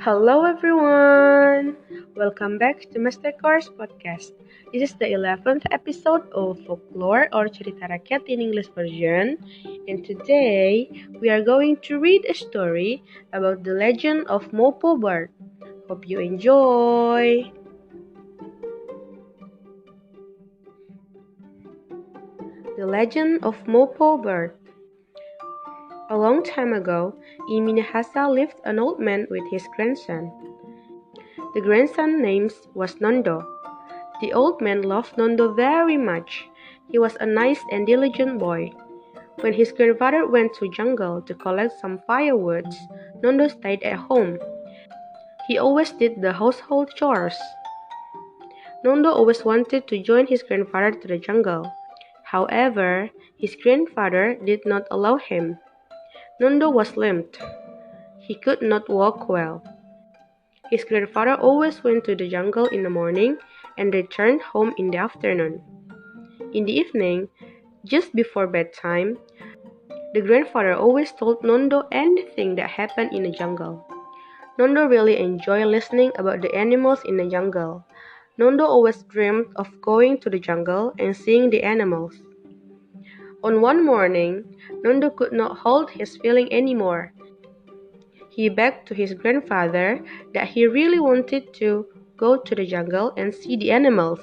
Hello everyone! Welcome back to Master Course Podcast. This is the 11th episode of Folklore or Cerita Rakyat in English version. And today we are going to read a story about the legend of Mopo Bird. Hope you enjoy! The Legend of Mopo Bird. A long time ago, in Minahasa lived an old man with his grandson. The grandson's name was Nondo. The old man loved Nondo very much. He was a nice and diligent boy. When his grandfather went to jungle to collect some firewoods, Nondo stayed at home. He always did the household chores. Nondo always wanted to join his grandfather to the jungle. However, his grandfather did not allow him. Nondo was limped. He could not walk well. His grandfather always went to the jungle in the morning and returned home in the afternoon. In the evening, just before bedtime, the grandfather always told Nondo anything that happened in the jungle. Nondo really enjoyed listening about the animals in the jungle. Nondo always dreamed of going to the jungle and seeing the animals. On one morning, Nondo could not hold his feeling anymore. He begged to his grandfather that he really wanted to go to the jungle and see the animals.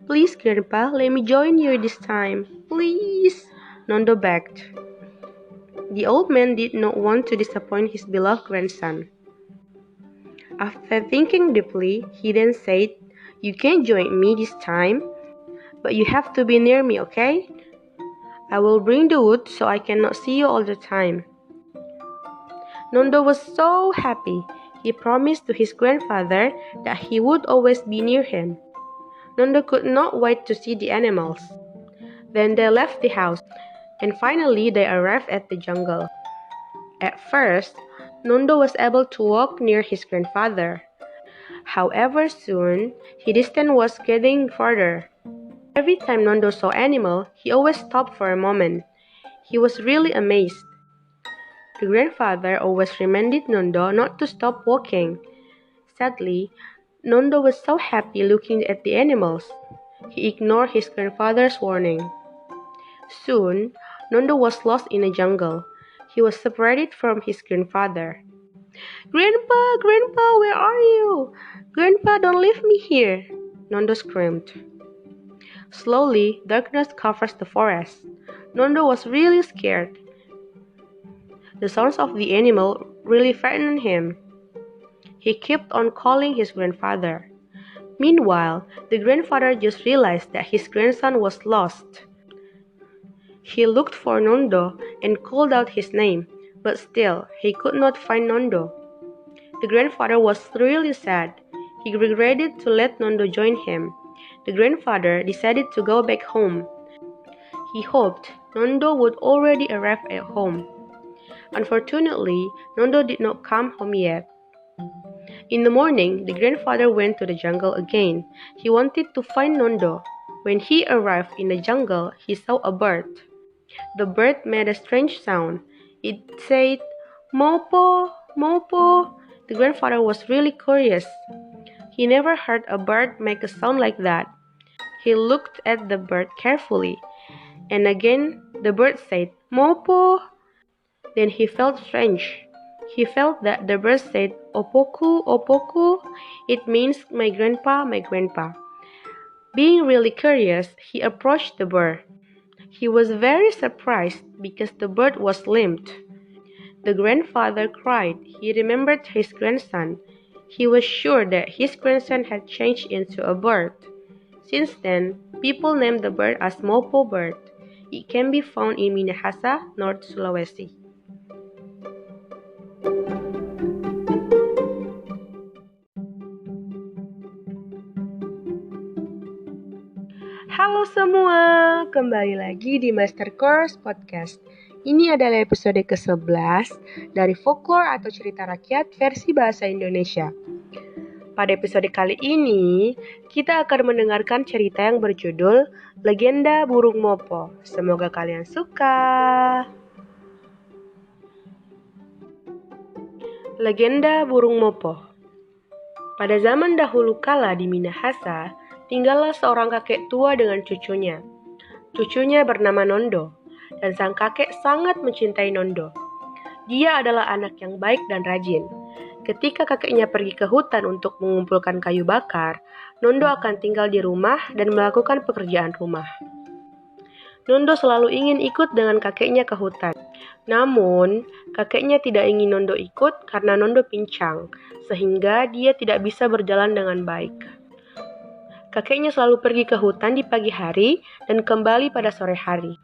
"Please, Grandpa, let me join you this time. Please," Nondo begged. The old man did not want to disappoint his beloved grandson. After thinking deeply, he then said, "You can join me this time, but you have to be near me, okay? I will bring the wood so I cannot see you all the time." Nondo was so happy. He promised to his grandfather that he would always be near him. Nondo could not wait to see the animals. Then they left the house, and finally they arrived at the jungle. At first, Nondo was able to walk near his grandfather. However, soon, his distance was getting further. Every time Nondo saw animal, he always stopped for a moment. He was really amazed. The grandfather always reminded Nondo not to stop walking. Sadly, Nondo was so happy looking at the animals. He ignored his grandfather's warning. Soon, Nondo was lost in the jungle. He was separated from his grandfather. "Grandpa, Grandpa, where are you? Grandpa, don't leave me here," Nondo screamed. Slowly, darkness covers the forest. Nondo was really scared. The sounds of the animal really frightened him. He kept on calling his grandfather. Meanwhile, the grandfather just realized that his grandson was lost. He looked for Nondo and called out his name, but still, he could not find Nondo. The grandfather was really sad. He regretted to let Nondo join him. The grandfather decided to go back home. He hoped Nondo would already arrive at home. Unfortunately, Nondo did not come home yet. In the morning, the grandfather went to the jungle again. He wanted to find Nondo. When he arrived in the jungle, he saw a bird. The bird made a strange sound. It said, "Mopo, Mopo." The grandfather was really curious. He never heard a bird make a sound like that. He looked at the bird carefully, and again the bird said, "Mopo." Then he felt strange. He felt that the bird said, "Opoku, Opoku." It means my grandpa, my grandpa. Being really curious, he approached the bird. He was very surprised because the bird was limped. The grandfather cried. He remembered his grandson. He was sure that his grandson had changed into a bird. Since then, people named the bird as Mopo bird. It can be found in Minahasa, North Sulawesi. Halo semua, kembali lagi di Master Course Podcast. Ini adalah episode ke-11 dari Folklore atau Cerita Rakyat versi Bahasa Indonesia. Pada episode kali ini, kita akan mendengarkan cerita yang berjudul Legenda Burung Mopo. Semoga kalian suka. Legenda burung mopo. Pada zaman dahulu kala di Minahasa, tinggallah seorang kakek tua dengan cucunya. Cucunya bernama Nondo, dan sang kakek sangat mencintai Nondo. Dia adalah anak yang baik dan rajin. Ketika kakeknya pergi ke hutan untuk mengumpulkan kayu bakar, Nondo akan tinggal di rumah dan melakukan pekerjaan rumah. Nondo selalu ingin ikut dengan kakeknya ke hutan. Namun, kakeknya tidak ingin Nondo ikut karena Nondo pincang, sehingga dia tidak bisa berjalan dengan baik. Kakeknya selalu pergi ke hutan di pagi hari dan kembali pada sore hari.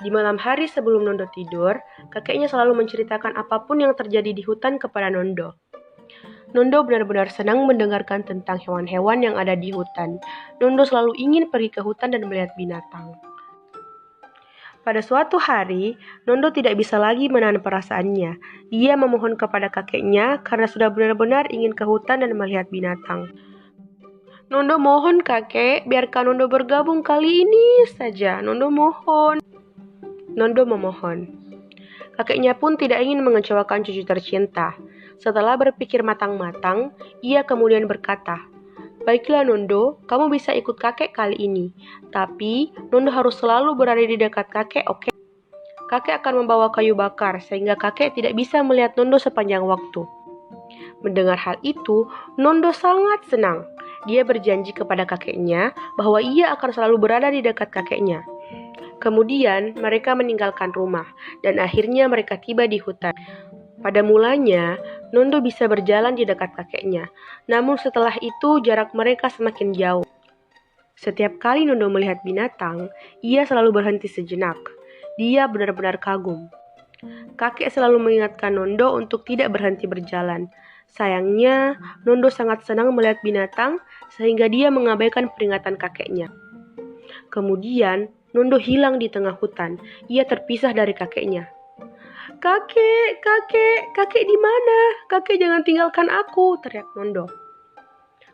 Di malam hari sebelum Nondo tidur, kakeknya selalu menceritakan apapun yang terjadi di hutan kepada Nondo. Nondo benar-benar senang mendengarkan tentang hewan-hewan yang ada di hutan. Nondo selalu ingin pergi ke hutan dan melihat binatang. Pada suatu hari, Nondo tidak bisa lagi menahan perasaannya. Dia memohon kepada kakeknya karena sudah benar-benar ingin ke hutan dan melihat binatang. Nondo mohon kakek, biarkan Nondo bergabung kali ini saja. Nondo mohon. Nondo memohon. Kakeknya pun tidak ingin mengecewakan cucu tercinta. Setelah berpikir matang-matang, ia kemudian berkata, "Baiklah Nondo, kamu bisa ikut kakek kali ini. Tapi, Nondo harus selalu berada di dekat kakek, oke? Kakek akan membawa kayu bakar, sehingga kakek tidak bisa melihat Nondo sepanjang waktu." Mendengar hal itu, Nondo sangat senang. Dia berjanji kepada kakeknya bahwa ia akan selalu berada di dekat kakeknya. Kemudian, mereka meninggalkan rumah, dan akhirnya mereka tiba di hutan. Pada mulanya, Nondo bisa berjalan di dekat kakeknya, namun setelah itu jarak mereka semakin jauh. Setiap kali Nondo melihat binatang, ia selalu berhenti sejenak. Dia benar-benar kagum. Kakek selalu mengingatkan Nondo untuk tidak berhenti berjalan. Sayangnya, Nondo sangat senang melihat binatang sehingga dia mengabaikan peringatan kakeknya. Kemudian, Nondo hilang di tengah hutan. Ia terpisah dari kakeknya. "Kakek, kakek di mana? Kakek jangan tinggalkan aku," teriak Nondo.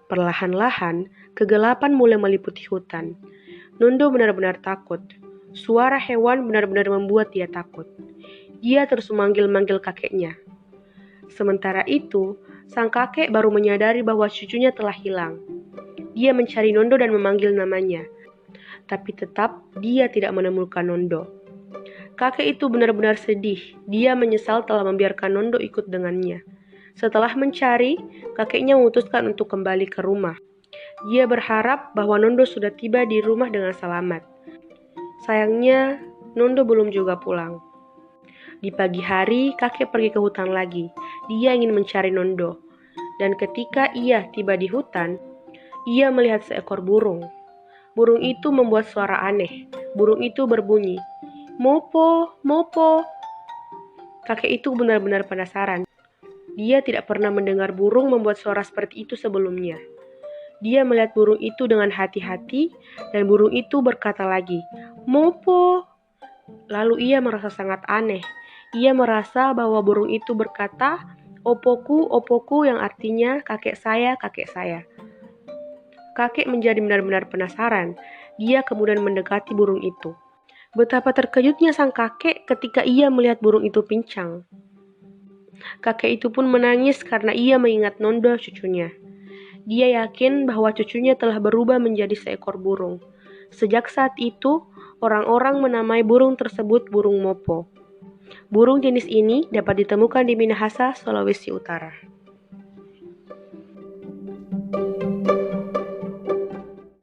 Perlahan-lahan, kegelapan mulai meliputi hutan. Nondo benar-benar takut. Suara hewan benar-benar membuat dia takut. Dia terus memanggil-manggil kakeknya. Sementara itu, sang kakek baru menyadari bahwa cucunya telah hilang. Dia mencari Nondo dan memanggil namanya. Tapi tetap dia tidak menemukan Nondo. Kakek itu benar-benar sedih. Dia menyesal telah membiarkan Nondo ikut dengannya. Setelah mencari, kakeknya memutuskan untuk kembali ke rumah. Dia berharap bahwa Nondo sudah tiba di rumah dengan selamat. Sayangnya, Nondo belum juga pulang. Di pagi hari, kakek pergi ke hutan lagi. Dia ingin mencari Nondo. Dan ketika ia tiba di hutan, ia melihat seekor burung. Burung itu membuat suara aneh. Burung itu berbunyi, "Mopo, mopo." Kakek itu benar-benar penasaran. Dia tidak pernah mendengar burung membuat suara seperti itu sebelumnya. Dia melihat burung itu dengan hati-hati, dan burung itu berkata lagi, "Mopo." Lalu ia merasa sangat aneh. Ia merasa bahwa burung itu berkata, "Opoku, opoku," yang artinya kakek saya, kakek saya. Kakek menjadi benar-benar penasaran. Dia kemudian mendekati burung itu. Betapa terkejutnya sang kakek ketika ia melihat burung itu pincang. Kakek itu pun menangis karena ia mengingat Nondo cucunya. Dia yakin bahwa cucunya telah berubah menjadi seekor burung. Sejak saat itu, orang-orang menamai burung tersebut burung mopo. Burung jenis ini dapat ditemukan di Minahasa, Sulawesi Utara.